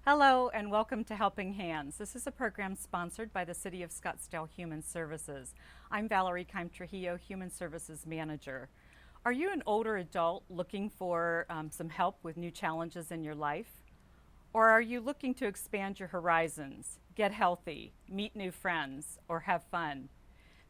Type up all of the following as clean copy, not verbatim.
Hello and welcome to Helping Hands. This is a program sponsored by the City of Scottsdale Human Services. I'm Valerie Kime-Trujillo, Human Services Manager. Are you an older adult looking for some help with new challenges in your life? Or are you looking to expand your horizons, get healthy, meet new friends, or have fun?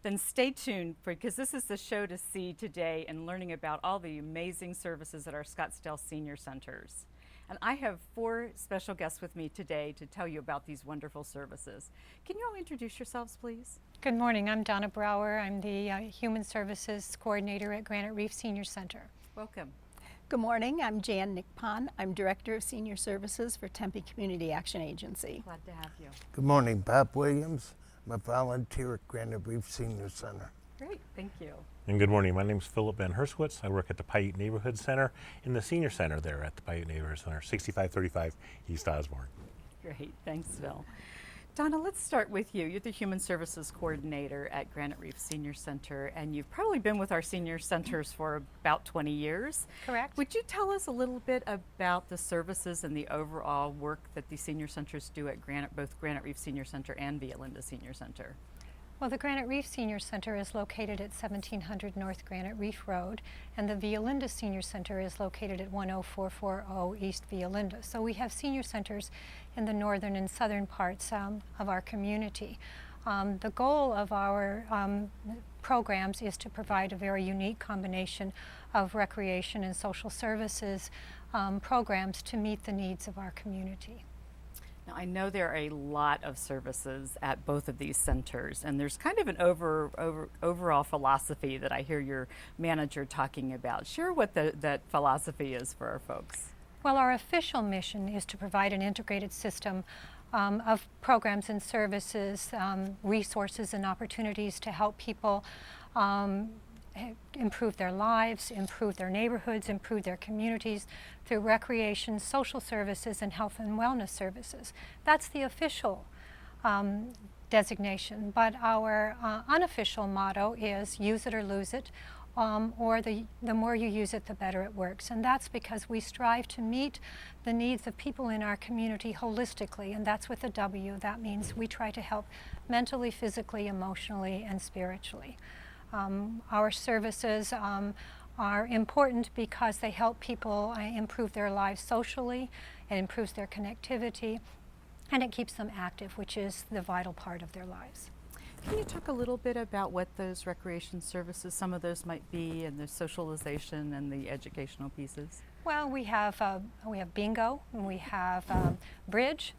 Then stay tuned because this is the show to see today and learning about all the amazing services at our Scottsdale Senior Centers. And I have 4 special guests with me today to tell you about these wonderful services. Can you all introduce yourselves, please? Good morning. I'm Donna Brower. I'm the Human Services Coordinator at Granite Reef Senior Center. Welcome. Good morning. I'm Jan Nickpon. I'm Director of Senior Services for Tempe Community Action Agency. Glad to have you. Good morning, Bob Williams. I'm a volunteer at Granite Reef Senior Center. Great, thank you. And good morning. My name is Philip Van Herskowitz. I work at the Paiute Neighborhood Center in the Senior Center there at the Paiute Neighborhood Center, 6535 East Osborne. Great, thanks, Phil. Donna, let's start with you. You're the Human Services Coordinator at Granite Reef Senior Center, and you've probably been with our senior centers for about 20 years. Correct. Would you tell us a little bit about the services and the overall work that the senior centers do at both Granite Reef Senior Center and Via Linda Senior Center? Well, the Granite Reef Senior Center is located at 1700 North Granite Reef Road, and the Via Linda Senior Center is located at 10440 East Via Linda. So we have senior centers in the northern and southern parts of our community. The goal of our programs is to provide a very unique combination of recreation and social services programs to meet the needs of our community. Now, I know there are a lot of services at both of these centers, and there's kind of an overall philosophy that I hear your manager talking about. Share what that philosophy is for our folks. Well, our official mission is to provide an integrated system of programs and services, resources and opportunities to help people improve their lives, improve their neighborhoods, improve their communities through recreation, social services, and health and wellness services. That's the official designation, but our unofficial motto is use it or lose it, or the more you use it, the better it works. And that's because we strive to meet the needs of people in our community holistically, and that's with a W. That means we try to help mentally, physically, emotionally, and spiritually. Our services are important because they help people improve their lives socially, it improves their connectivity, and it keeps them active, which is the vital part of their lives. Can you talk a little bit about what those recreation services, some of those might be, and the socialization and the educational pieces? Well, we have bingo, and we have bridge,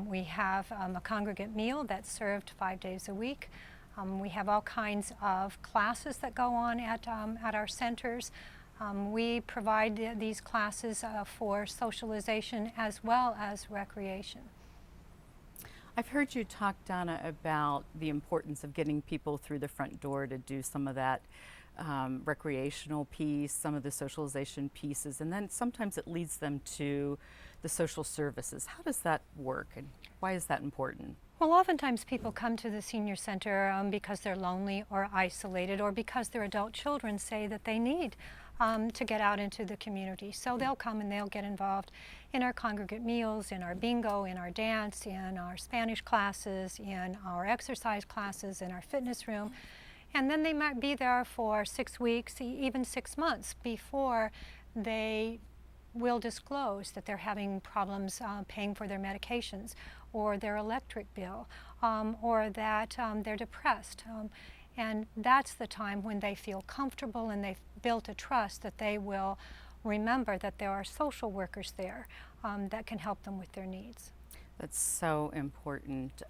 we have a congregate meal that's served 5 days a week. We have all kinds of classes that go on at our centers. We provide these classes for socialization as well as recreation. I've heard you talk, Donna, about the importance of getting people through the front door to do some of that recreational piece, some of the socialization pieces, and then sometimes it leads them to the social services. How does that work, and why is that important? Well, oftentimes people come to the senior center because they're lonely or isolated, or because their adult children say that they need to get out into the community. So they'll come and they'll get involved in our congregate meals, in our bingo, in our dance, in our Spanish classes, in our exercise classes, in our fitness room. And then they might be there for 6 weeks, even 6 months before they will disclose that they're having problems paying for their medications or their electric bill, or that they're depressed. And that's the time when they feel comfortable and they've built a trust that they will remember that there are social workers there that can help them with their needs. That's so important.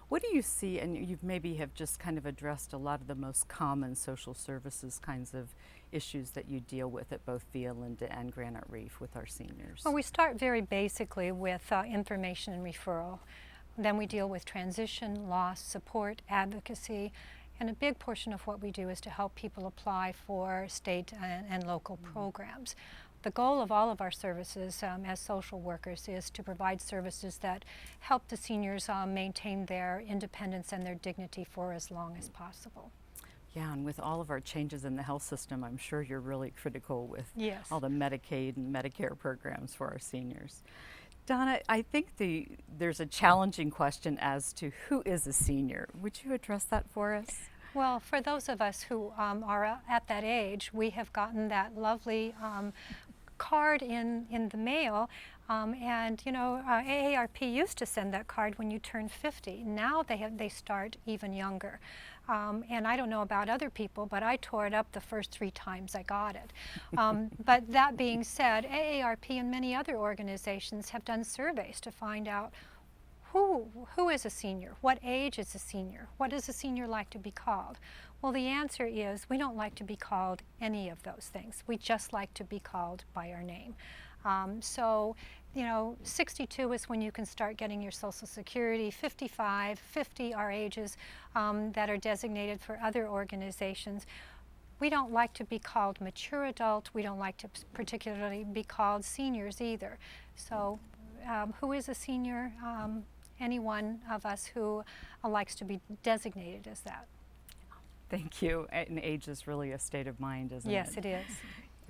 What do you see, and you maybe have just kind of addressed a lot of the most common social services kinds of issues that you deal with at both Via Linda and Granite Reef with our seniors? Well, we start very basically with information and referral. Then we deal with transition, loss, support, advocacy, and a big portion of what we do is to help people apply for state and local programs. The goal of all of our services as social workers is to provide services that help the seniors maintain their independence and their dignity for as long as possible. Yeah, and with all of our changes in the health system, I'm sure you're really critical with Yes. all the Medicaid and Medicare programs for our seniors. Donna, I think there's a challenging question as to who is a senior. Would you address that for us? Well, for those of us who are at that age, we have gotten that lovely card in the mail. And you know, AARP used to send that card when you turn 50. Now they start even younger. And I don't know about other people, but I tore it up the first 3 times I got it. But that being said, AARP and many other organizations have done surveys to find out who is a senior? What age is a senior? What does a senior like to be called? Well, the answer is we don't like to be called any of those things. We just like to be called by our name. So, you know, 62 is when you can start getting your Social Security. 55, 50 are ages that are designated for other organizations. We don't like to be called mature adult. We don't like to particularly be called seniors either. So, who is a senior? Any one of us who likes to be designated as that. Thank you. And age is really a state of mind, isn't it? Yes, it is.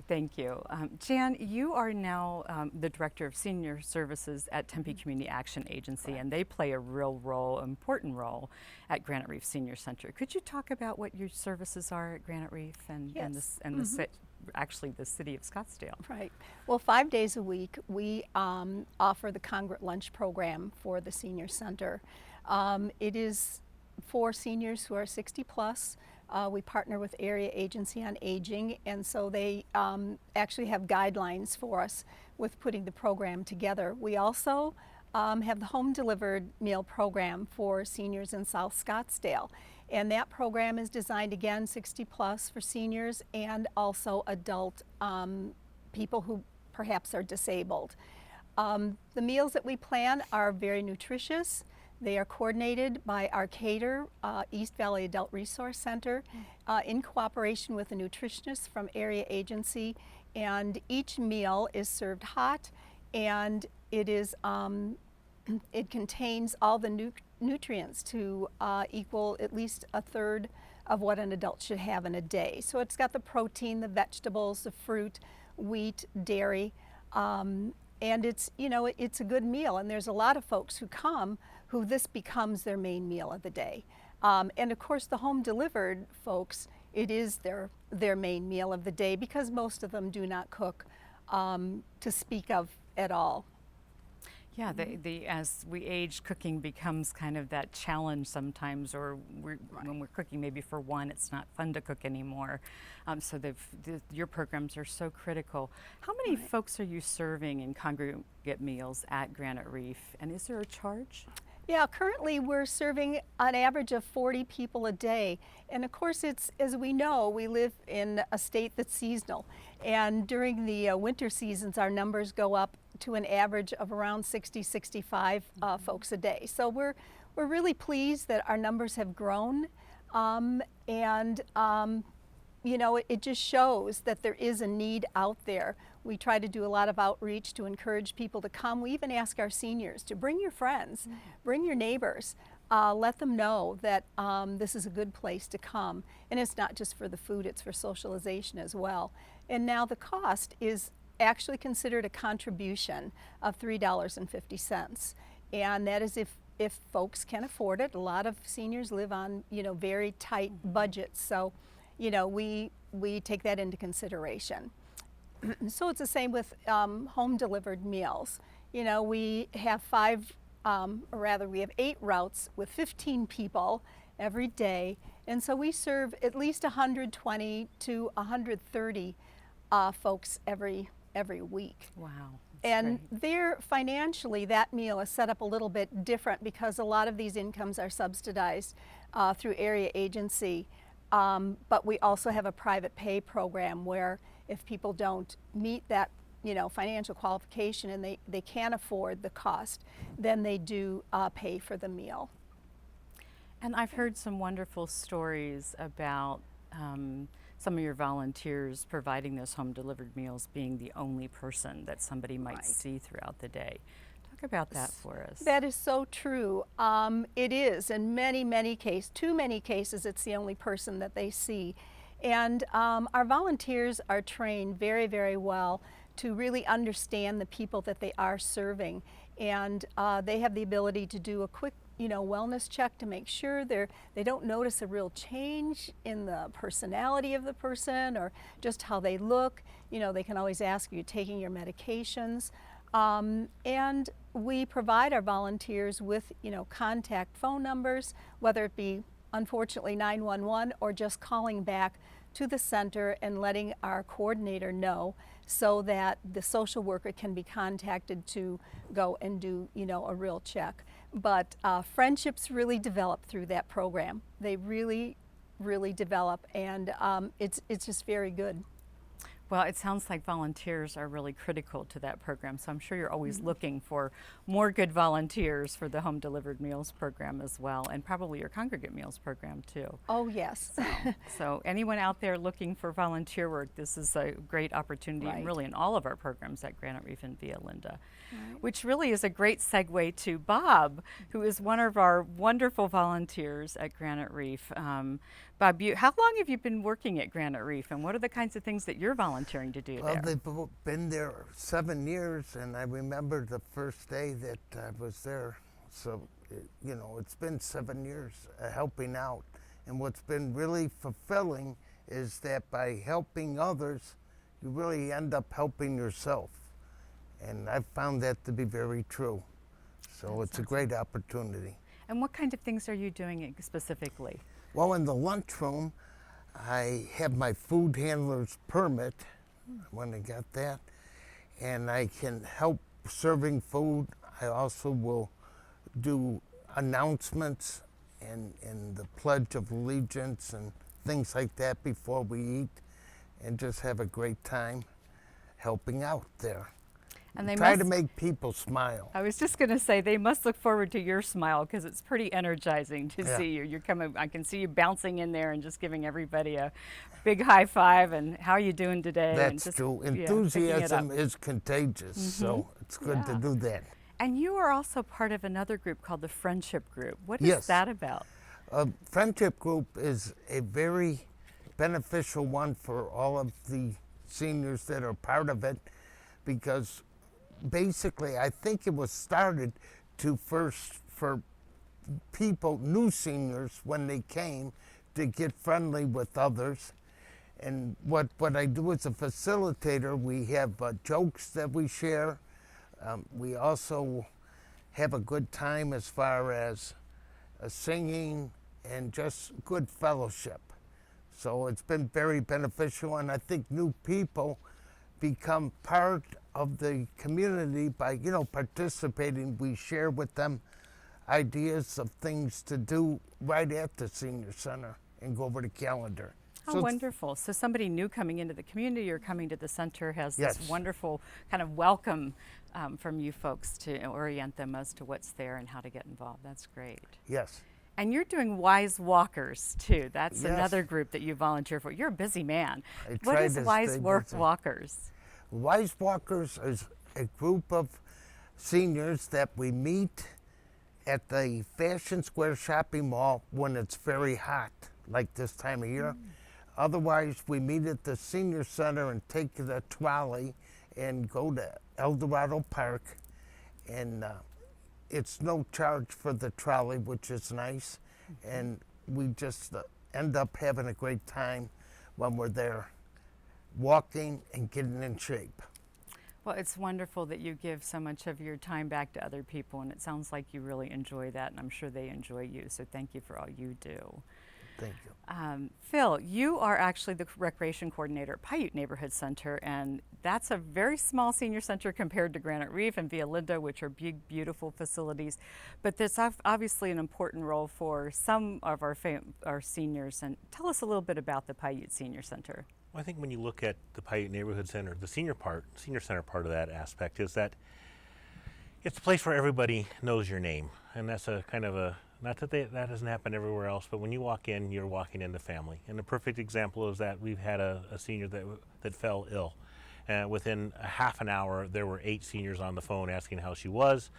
Thank you. Jan, you are now the Director of Senior Services at Tempe Community Action Agency, Correct. and they play a real role, important role, at Granite Reef Senior Center. Could you talk about what your services are at Granite Reef and, Yes. actually the city of Scottsdale? Right. Well, 5 days a week, we offer the Congregate Lunch Program for the Senior Center. It is for seniors who are 60 plus. We partner with Area Agency on Aging, and so they actually have guidelines for us with putting the program together. We also have the home delivered meal program for seniors in South Scottsdale. And that program is designed, again, 60 plus for seniors and also adult people who perhaps are disabled. The meals that we plan are very nutritious. They are coordinated by our caterer, East Valley Adult Resource Center, in cooperation with a nutritionist from Area Agency. And each meal is served hot, and it is it contains all the nutrients to equal at least a third of what an adult should have in a day. So it's got the protein, the vegetables, the fruit, wheat, dairy, and it's, you know, it's a good meal. And there's a lot of folks who come who this becomes their main meal of the day. And of course, the home delivered folks, it is their main meal of the day because most of them do not cook to speak of at all. Yeah, as we age, cooking becomes kind of that challenge sometimes, or when we're cooking maybe for one, it's not fun to cook anymore. So your programs are so critical. How many folks are you serving in congregate meals at Granite Reef, and is there a charge? Yeah, currently we're serving an average of 40 people a day. And of course, it's, as we know, we live in a state that's seasonal. And during the winter seasons, our numbers go up to an average of around 60, 65 folks a day. So we're really pleased that our numbers have grown. You know, it just shows that there is a need out there. We try to do a lot of outreach to encourage people to come. We even ask our seniors to bring your friends, bring your neighbors, let them know that this is a good place to come. And it's not just for the food, it's for socialization as well. And now the cost is actually considered a contribution of $3.50. And that is if folks can afford it. A lot of seniors live on, you know, very tight budgets. So, you know, we take that into consideration. So it's the same with home delivered meals. You know, we have we have 8 routes with 15 people every day. And so we serve at least 120 to 130 folks every week. Wow. And there, financially, that meal is set up a little bit different because a lot of these incomes are subsidized through Area Agency. But we also have a private pay program where if people don't meet that, you know, financial qualification and they can't afford the cost, then they do pay for the meal. And I've heard some wonderful stories about some of your volunteers providing those home delivered meals being the only person that somebody might see throughout the day. Talk about that for us. That is so true. It is in many cases, too many cases, it's the only person that they see. And our volunteers are trained very well to really understand the people that they are serving. and they have the ability to do a quick wellness check to make sure they don't notice a real change in the personality of the person or just how they look. They can always ask, are you taking your medications? And we provide our volunteers with contact phone numbers, whether it be unfortunately 911 or just calling back to the center and letting our coordinator know so that the social worker can be contacted to go and do a real check. But friendships really develop through that program. They really develop, and it's just very good. Well, it sounds like volunteers are really critical to that program, so I'm sure you're always looking for more good volunteers for the home delivered meals program as well, and probably your congregate meals program too. Oh, yes. So anyone out there looking for volunteer work, this is a great opportunity, and really in all of our programs at Granite Reef and Via Linda. Which really is a great segue to Bob, who is one of our wonderful volunteers at Granite Reef. Bob, how long have you been working at Granite Reef, and what are the kinds of things that you're volunteering to do Well, there? they've been there 7 years, and I remember the first day that I was there. So, it's been 7 years helping out. And what's been really fulfilling is that by helping others, you really end up helping yourself. And I've found that to be very true. So it's a great opportunity. And what kind of things are you doing specifically? Well, in the lunchroom, I have my food handler's permit when I got that, and I can help serving food. I also will do announcements and the Pledge of Allegiance and things like that before we eat, and just have a great time helping out there. And they Try to make people smile. I was just going to say, they must look forward to your smile because it's pretty energizing to see you. You're coming, I can see you bouncing in there and just giving everybody a big high five and how are you doing today? That's and just, true. picking it Enthusiasm up. is contagious, so it's good to do that. And you are also part of another group called the Friendship Group. What is Yes. that about? Friendship Group is a very beneficial one for all of the seniors that are part of it, because basically I think it was started for people, new seniors, when they came, to get friendly with others. And what I do as a facilitator, we have jokes that we share. We also have a good time as far as singing and just good fellowship. So it's been very beneficial, and I think new people become part of the community by, participating. We share with them ideas of things to do right at the senior center and go over the calendar. Oh, wonderful. So somebody new coming into the community or coming to the center has this wonderful kind of welcome from you folks to orient them as to what's there and how to get involved. That's great. Yes. And you're doing Wise Walkers too. That's another group that you volunteer for. You're a busy man. What is Wise Walkers? Wise Walkers is a group of seniors that we meet at the Fashion Square shopping mall when it's very hot, like this time of year. Otherwise, we meet at the senior center and take the trolley and go to El Dorado Park, and it's no charge for the trolley, which is nice, and we just end up having a great time when we're there, walking and getting in shape. Well, it's wonderful that you give so much of your time back to other people, and it sounds like you really enjoy that, and I'm sure they enjoy you, so thank you for all you do. Thank you. Phil, you are actually the recreation coordinator at Paiute Neighborhood Center, and that's a very small senior center compared to Granite Reef and Via Linda, which are big, beautiful facilities. But that's obviously an important role for some of our seniors. And tell us a little bit about the Paiute Senior Center. Well, I think when you look at the Paiute Neighborhood Center, the senior center part of that aspect is that it's a place where everybody knows your name, and that's a kind of a, not that that doesn't happen everywhere else, but when you walk in, you're walking into family. And a perfect example is that we've had a senior that fell ill. Within a half an hour, there were 8 seniors on the phone asking how she was,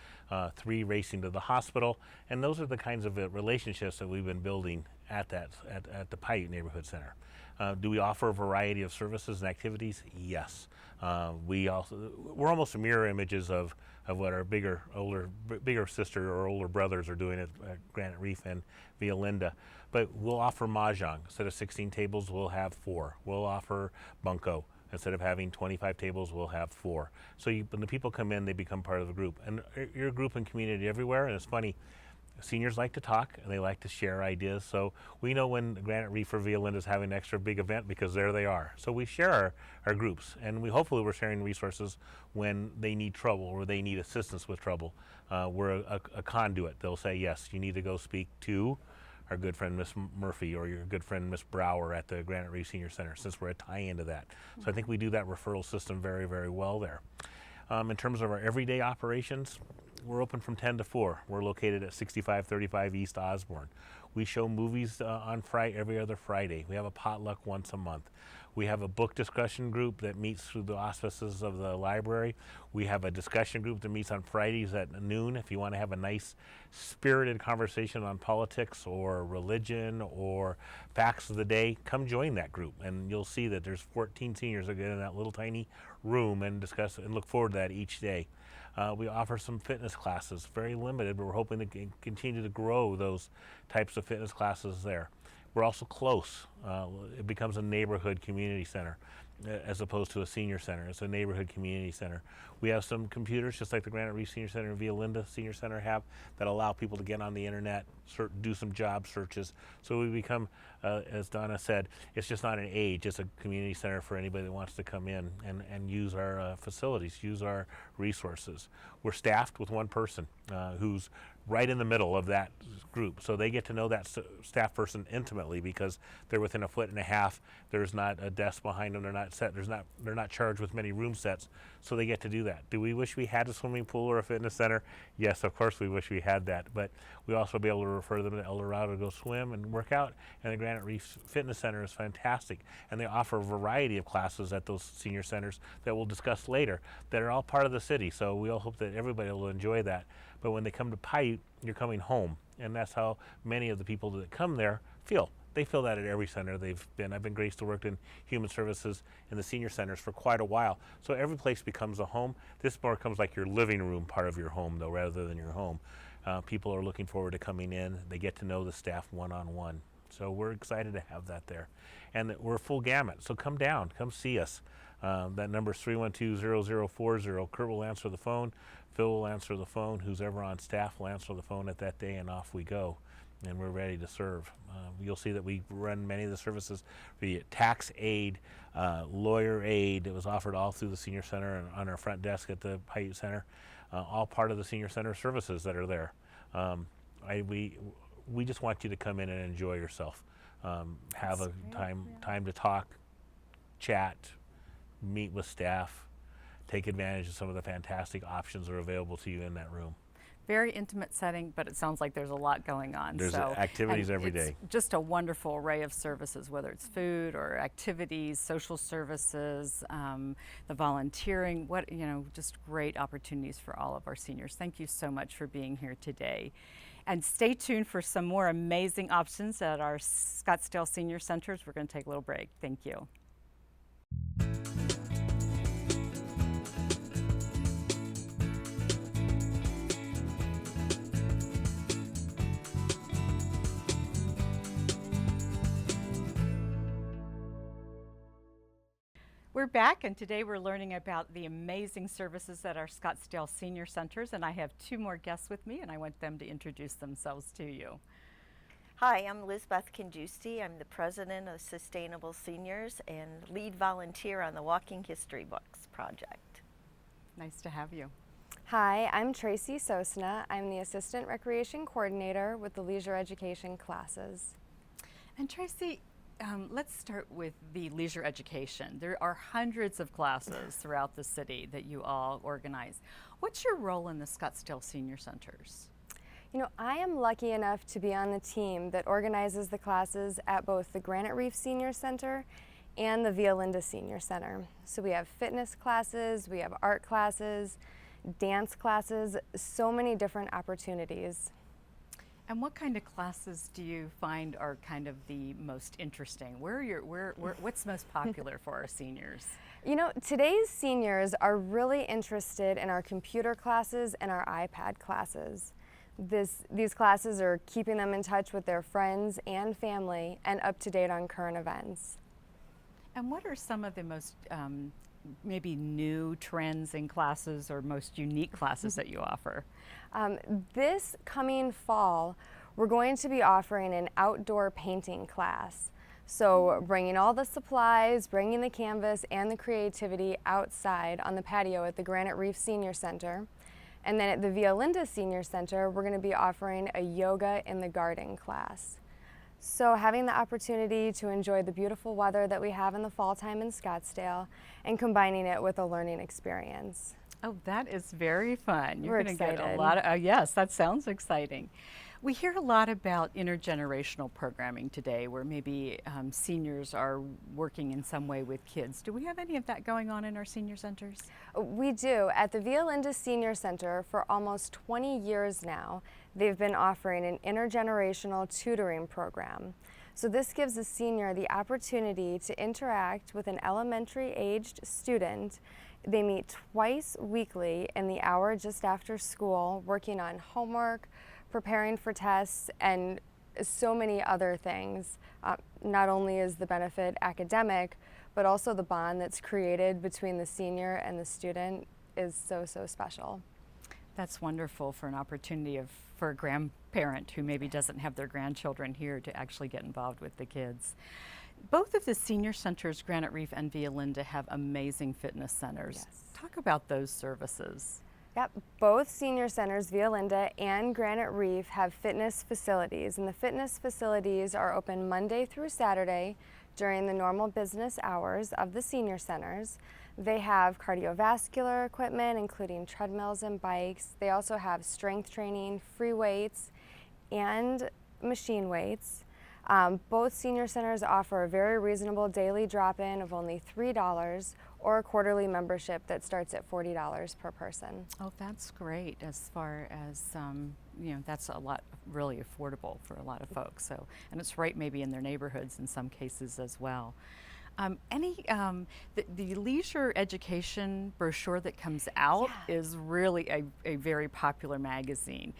3 racing to the hospital, and those are the kinds of relationships that we've been building at the Paiute Neighborhood Center. Do we offer a variety of services and activities? Yes. We're almost mirror images of what our bigger sister or older brothers are doing at Granite Reef and Via Linda. But we'll offer mahjong. Instead of 16 tables, we'll have 4. We'll offer bunko. Instead of having 25 tables, we'll have 4. So when the people come in, they become part of the group. And you're a group and community everywhere, and it's funny. Seniors like to talk and they like to share ideas. So we know when Granite Reef or Via Linda is having an extra big event because there they are. So we share our groups, and hopefully we're sharing resources when they need trouble or they need assistance with trouble. We're a conduit. They'll say, yes, you need to go speak to our good friend Miss Murphy or your good friend Miss Brower at the Granite Reef Senior Center, since we're a tie-in to that. So I think we do that referral system very, very well there. In terms of our everyday operations, we're open from 10 to 4. We're located at 6535 East Osborne. We show movies on every other Friday. We have a potluck once a month. We have a book discussion group that meets through the auspices of the library. We have a discussion group that meets on Fridays at noon. If you want to have a nice spirited conversation on politics or religion or facts of the day, come join that group. And you'll see that there's 14 seniors that get in that little tiny room and discuss and look forward to that each day. We offer some fitness classes, very limited, but we're hoping to continue to grow those types of fitness classes there. We're also close. It becomes a neighborhood community center as opposed to a senior center. It's a neighborhood community center. We have some computers, just like the Granite Reef Senior Center and Via Linda Senior Center have, that allow people to get on the internet, do some job searches. So we become, as Donna said, it's just not an age, it's a community center for anybody that wants to come in and use our facilities, use our resources. We're staffed with one person who's right in the middle of that group. So they get to know that staff person intimately because they're within a foot and a half. There's not a desk behind them. They're not charged with many room sets. So they get to do that. Do we wish we had a swimming pool or a fitness center? Yes, of course we wish we had that. But we also be able to refer them to El Dorado to go swim and work out. And the Granite Reef Fitness Center is fantastic. And they offer a variety of classes at those senior centers that we'll discuss later that are all part of the city. So we all hope that everybody will enjoy that. But when they come to Paiute, you're coming home. And that's how many of the people that come there feel. They feel that at every center they've been. I've been graced to work in human services in the senior centers for quite a while. So every place becomes a home. This more comes like your living room part of your home, though, rather than your home. People are looking forward to coming in. They get to know the staff one-on-one. So we're excited to have that there. And we're full gamut. So come down. Come see us. That number is 312-0040. Kurt will answer the phone. Phil will answer the phone. Who's ever on staff will answer the phone at that day, and off we go. And we're ready to serve. You'll see that we run many of the services, be it tax aid, lawyer aid. It was offered all through the senior center and on our front desk at the Paiute Center, all part of the senior center services that are there. We just want you to come in and enjoy yourself. Have a time to talk, chat, meet with staff, take advantage of some of the fantastic options that are available to you in that room. Very intimate setting, but it sounds like there's a lot going on. There's activities every day. Just a wonderful array of services, whether it's food or activities, social services, the volunteering, just great opportunities for all of our seniors. Thank you so much for being here today. And stay tuned for some more amazing options at our Scottsdale Senior Centers. We're going to take a little break. Thank you. We're back, and today we're learning about the amazing services at our Scottsdale Senior Centers, and I have two more guests with me, and I want them to introduce themselves to you. Hi, I'm Lizbeth Congiusti. I'm the president of Sustainable Seniors and lead volunteer on the Walking History Books project. Nice to have you. Hi, I'm Tracy Sosna. I'm the assistant recreation coordinator with the leisure education classes. And Tracy, let's start with the leisure education. There are hundreds of classes throughout the city that you all organize. What's your role in the Scottsdale Senior Centers? You know, I am lucky enough to be on the team that organizes the classes at both the Granite Reef Senior Center and the Via Linda Senior Center. So we have fitness classes, we have art classes, dance classes, so many different opportunities. And what kind of classes do you find are kind of the most interesting? What's most popular for our seniors? You know, today's seniors are really interested in our computer classes and our iPad classes. These classes are keeping them in touch with their friends and family and up to date on current events. And what are some of the most maybe new trends in classes or most unique classes that you offer? This coming fall, we're going to be offering an outdoor painting class. So bringing all the supplies, bringing the canvas and the creativity outside on the patio at the Granite Reef Senior Center. And then at the Via Linda Senior Center, we're going to be offering a yoga in the garden class. So having the opportunity to enjoy the beautiful weather that we have in the fall time in Scottsdale and combining it with a learning experience. Oh, that is very fun. You're We're going to get a excited. lot of, yes, that sounds exciting. We hear a lot about intergenerational programming today where maybe seniors are working in some way with kids. Do we have any of that going on in our senior centers? We do. At the Via Linda Senior Center for almost 20 years now, they've been offering an intergenerational tutoring program. So this gives a senior the opportunity to interact with an elementary-aged student. They meet twice weekly in the hour just after school, working on homework, preparing for tests, and so many other things. Not only is the benefit academic, but also the bond that's created between the senior and the student is so, so special. That's wonderful for an opportunity for a grandparent who maybe doesn't have their grandchildren here to actually get involved with the kids. Both of the senior centers, Granite Reef and Via Linda, have amazing fitness centers. Yes. Talk about those services. Yep, both senior centers, Via Linda and Granite Reef, have fitness facilities, and the fitness facilities are open Monday through Saturday during the normal business hours of the senior centers. They have cardiovascular equipment, including treadmills and bikes. They also have strength training, free weights, and machine weights. Both senior centers offer a very reasonable daily drop-in of only $3 or a quarterly membership that starts at $40 per person. Oh, that's great. As far as, that's a lot, really affordable for a lot of folks. So, and it's right maybe in their neighborhoods in some cases as well. The leisure education brochure that comes out is really a very popular magazine.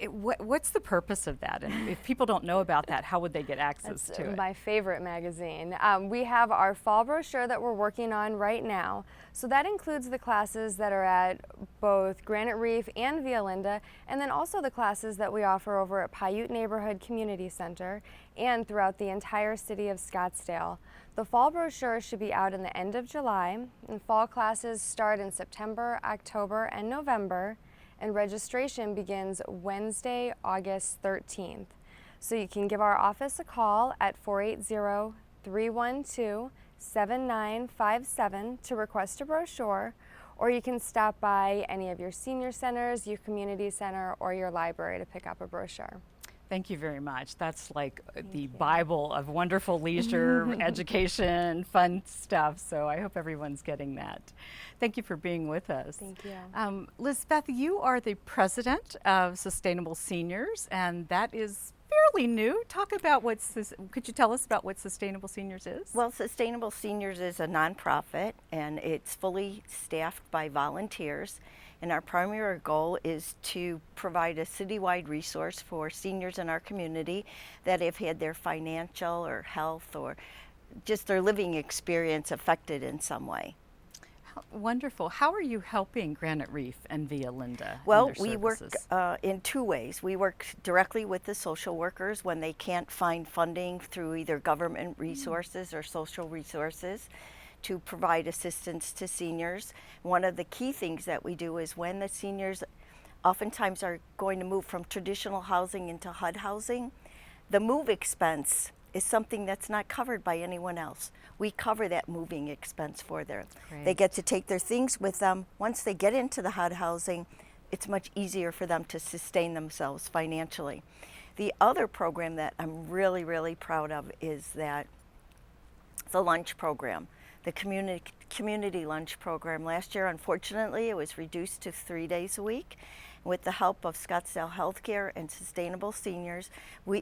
What's the purpose of that? And if people don't know about that, how would they get access to it? My favorite magazine. We have our fall brochure that we're working on right now. So that includes the classes that are at both Granite Reef and Via Linda, and then also the classes that we offer over at Paiute Neighborhood Community Center and throughout the entire city of Scottsdale. The fall brochure should be out in the end of July, and fall classes start in September, October, and November. And registration begins Wednesday, August 13th. So you can give our office a call at 480-312-7957 to request a brochure, or you can stop by any of your senior centers, your community center, or your library to pick up a brochure. Thank you very much. That's like the Bible of wonderful leisure, education, fun stuff. So I hope everyone's getting that. Thank you for being with us. Thank you. Lizbeth, you are the president of Sustainable Seniors, and that is fairly new. Talk about could you tell us about what Sustainable Seniors is? Well, Sustainable Seniors is a nonprofit, and it's fully staffed by volunteers. And our primary goal is to provide a citywide resource for seniors in our community that have had their financial or health or just their living experience affected in some way. Wonderful. How are you helping Granite Reef and Via Linda? Well, we work in two ways. We work directly with the social workers when they can't find funding through either government resources or social resources to provide assistance to seniors. One of the key things that we do is when the seniors oftentimes are going to move from traditional housing into HUD housing, the move expense is something that's not covered by anyone else. We cover that moving expense for them. Great. They get to take their things with them. Once they get into the HUD housing, it's much easier for them to sustain themselves financially. The other program that I'm really, really proud of is that the lunch program. The community lunch program. Last year, unfortunately, it was reduced to 3 days a week. With the help of Scottsdale Healthcare and Sustainable Seniors,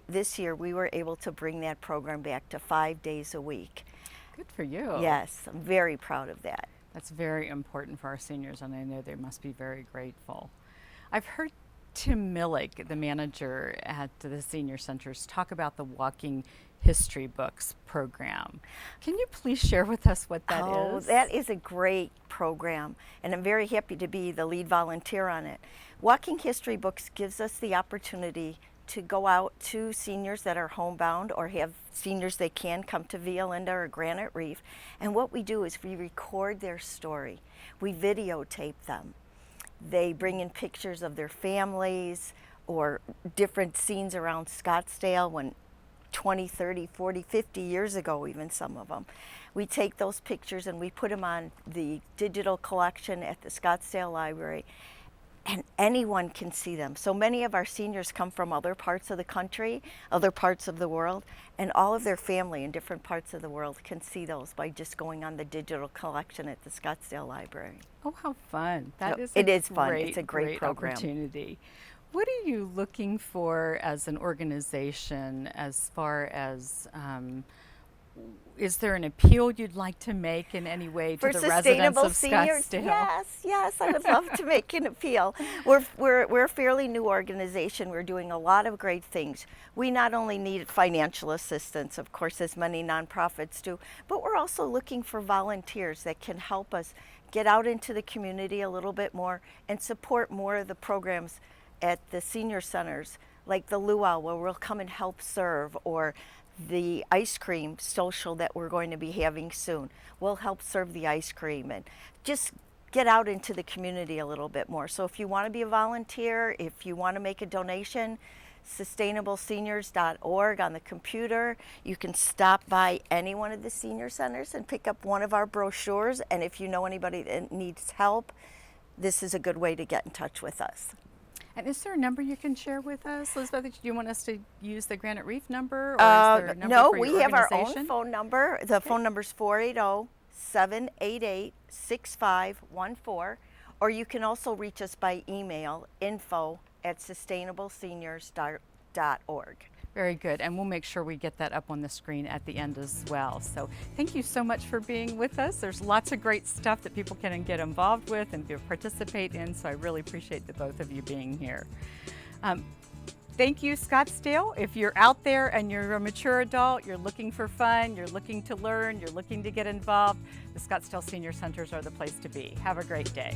this year we were able to bring that program back to 5 days a week. Good for you. Yes, I'm very proud of that. That's very important for our seniors, and I know they must be very grateful. I've heard Tim Millick, the manager at the senior centers, talk about the Walking History Books program. Can you please share with us what that is? Oh, that is a great program, and I'm very happy to be the lead volunteer on it. Walking History Books gives us the opportunity to go out to seniors that are homebound or have seniors that can come to Via Linda or Granite Reef, and what we do is we record their story. We videotape them. They bring in pictures of their families or different scenes around Scottsdale when 20, 30, 40, 50 years ago, even some of them. We take those pictures and we put them on the digital collection at the Scottsdale Library, and anyone can see them. So many of our seniors come from other parts of the country, other parts of the world, and all of their family in different parts of the world can see those by just going on the digital collection at the Scottsdale Library. Oh, how fun. That is It is fun. It's a great program. Opportunity. What are you looking for as an organization as far as, is there an appeal you'd like to make in any way to the residents of Scottsdale? Yes, I would love to make an appeal. We're a fairly new organization. We're doing a lot of great things. We not only need financial assistance, of course, as many nonprofits do, but we're also looking for volunteers that can help us get out into the community a little bit more and support more of the programs at the senior centers, like the luau, where we'll come and help serve, or the ice cream social that we're going to be having soon. We'll help serve the ice cream and just get out into the community a little bit more. So if you want to be a volunteer, if you want to make a donation, sustainableseniors.org on the computer. You can stop by any one of the senior centers and pick up one of our brochures. And if you know anybody that needs help, this is a good way to get in touch with us. And is there a number you can share with us, Elizabeth? Do you want us to use the Granite Reef number, or is there a number no, for your we have our own organization? phone number. The phone number is 480-788-6514, or you can also reach us by email, info@sustainableseniors.org. Very good, and we'll make sure we get that up on the screen at the end as well. So thank you so much for being with us. There's lots of great stuff that people can get involved with and participate in, so I really appreciate the both of you being here. Thank you, Scottsdale. If you're out there and you're a mature adult, you're looking for fun, you're looking to learn, you're looking to get involved, the Scottsdale Senior Centers are the place to be. Have a great day.